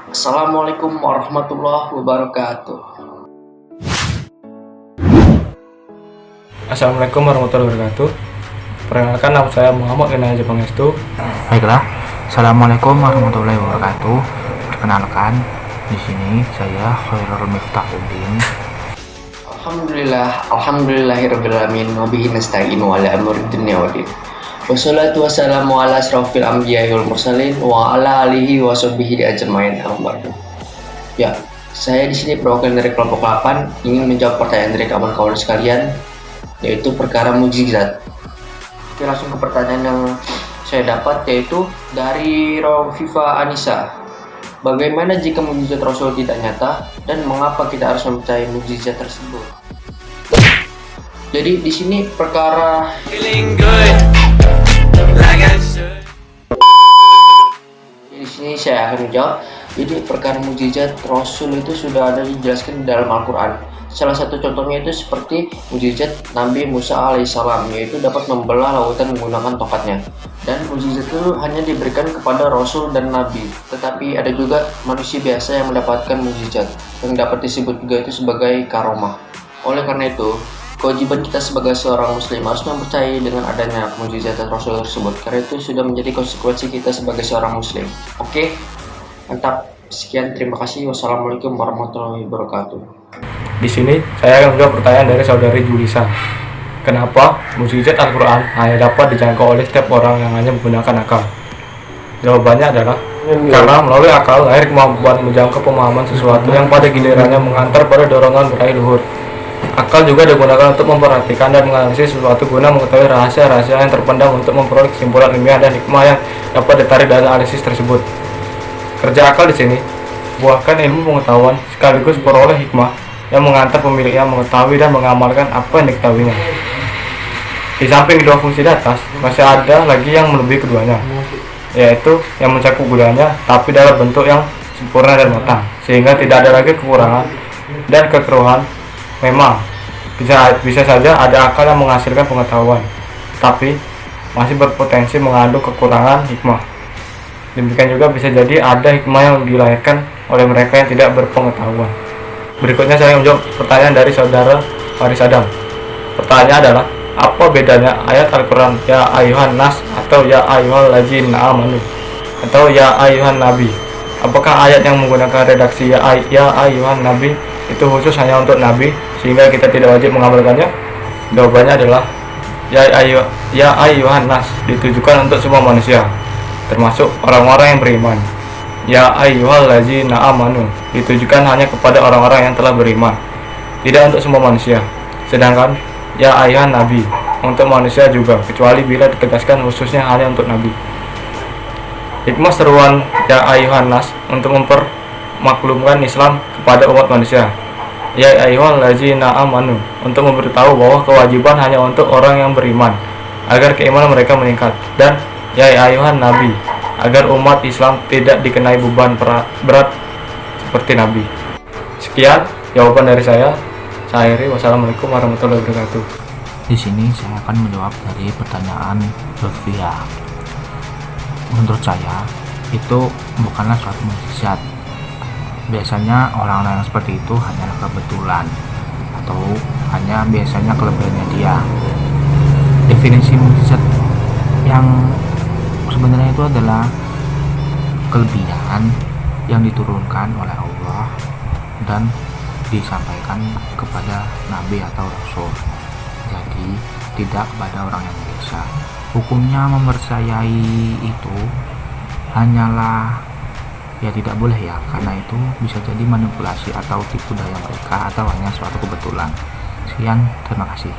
Assalamualaikum warahmatullahi wabarakatuh. Assalamualaikum warahmatullahi wabarakatuh. Perkenalkan, nama saya Muhammad Rina Pangestu. Baiklah, Assalamualaikum warahmatullahi wabarakatuh. Perkenalkan, di sini saya Khairul Miftahuddin. Alhamdulillahirabbil alamin wa bihi nasta'in wa ala amri dunya waddin. Wassalatu wassalamu ala asrofil anbiya'i wal mursalin wa ala alihi wa sahbihi ajmain. Ya, saya di sini perwakilan dari kelompok 8 ingin menjawab pertanyaan dari kawan-kawan sekalian, yaitu perkara mukjizat. Oke, langsung ke pertanyaan yang saya dapat, yaitu dari Rofifa Anissa. Bagaimana jika mukjizat Rasul tidak nyata, dan mengapa kita harus mempercayai mukjizat tersebut? Jadi di sini perkara di sini saya akan menjawab. Jadi perkara mukjizat Rasul itu sudah ada dijelaskan di dalam Al-Quran. Salah satu contohnya itu seperti mukjizat Nabi Musa alaihissalam, yaitu dapat membelah lautan menggunakan tongkatnya. Dan mukjizat itu hanya diberikan kepada Rasul dan Nabi. Tetapi ada juga manusia biasa yang mendapatkan mukjizat, yang dapat disebut juga itu sebagai karomah. Oleh karena itu, kewajiban kita sebagai seorang muslim harus mempercayai dengan adanya mukjizat Rasul tersebut, karena itu sudah menjadi konsekuensi kita sebagai seorang muslim. Oke, mantap. Sekian, terima kasih. Wassalamualaikum warahmatullahi wabarakatuh. Di sini saya akan menjawab pertanyaan dari saudari Julisa. Kenapa mukjizat Al-Quran hanya dapat dijangkau oleh setiap orang yang hanya menggunakan akal? Jawabannya adalah karena melalui akal lahir kemampuan menjangkau pemahaman sesuatu yang pada gilirannya mengantar pada dorongan meraih luhur. Akal juga digunakan untuk memperhatikan dan menganalisis sesuatu guna mengetahui rahasia-rahasia yang terpendam untuk memperoleh kesimpulan ilmiah dan hikmah yang dapat ditarik dari analisis tersebut. Kerja akal di sini buahkan ilmu pengetahuan sekaligus peroleh hikmah yang mengantar pemiliknya mengetahui dan mengamalkan apa yang diketahuinya. Di samping dua fungsi di atas, masih ada lagi yang melebihi keduanya, yaitu yang mencakup keduanya tapi dalam bentuk yang sempurna dan matang, sehingga tidak ada lagi kekurangan dan kekeruhan. Memang bisa saja ada akal yang menghasilkan pengetahuan, tapi masih berpotensi mengandung kekurangan hikmah. Demikian juga bisa jadi ada hikmah yang dilahirkan oleh mereka yang tidak berpengetahuan. Berikutnya saya menjawab pertanyaan dari saudara Faris Adam. Pertanyaannya adalah, apa bedanya ayat Al-Quran ya ayuhan nas atau ya ayuhal ladzina amanu atau ya ayuhan nabi? Apakah ayat yang menggunakan redaksi ya ayuhan nabi itu khusus hanya untuk nabi sehingga kita tidak wajib mengamalkannya? Jawabannya adalah ya ayuhan nas ditujukan untuk semua manusia, termasuk orang-orang yang beriman. Ya ayyuhal ladzina amanu ditujukan hanya kepada orang-orang yang telah beriman, tidak untuk semua manusia. Sedangkan ya ayyuhan nabi untuk manusia juga, kecuali bila ditegaskan khususnya hanya untuk nabi. Hikmah seruan ya ayyuhan nas untuk mempermaklumkan Islam kepada umat manusia. Ya ayyuhal ladzina amanu untuk memberitahu bahwa kewajiban hanya untuk orang yang beriman agar keimanan mereka meningkat. Dan ya ayyuhan nabi agar umat Islam tidak dikenai beban berat seperti Nabi. Sekian jawaban dari saya. Saya akhiri. Wassalamualaikum warahmatullahi wabarakatuh. Di sini saya akan menjawab dari pertanyaan Lutfia. Menurut saya, itu bukanlah suatu mukjizat. Biasanya orang-orang yang seperti itu hanyalah kebetulan atau hanya biasanya kelebihannya dia. Definisi mukjizat yang sebenarnya itu adalah kelebihan yang diturunkan oleh Allah dan disampaikan kepada nabi atau rasul, jadi tidak kepada orang yang biasa. Hukumnya mempercayai itu hanyalah tidak boleh ya, karena itu bisa jadi manipulasi atau tipu daya mereka atau hanya suatu kebetulan. Sekian, terima kasih.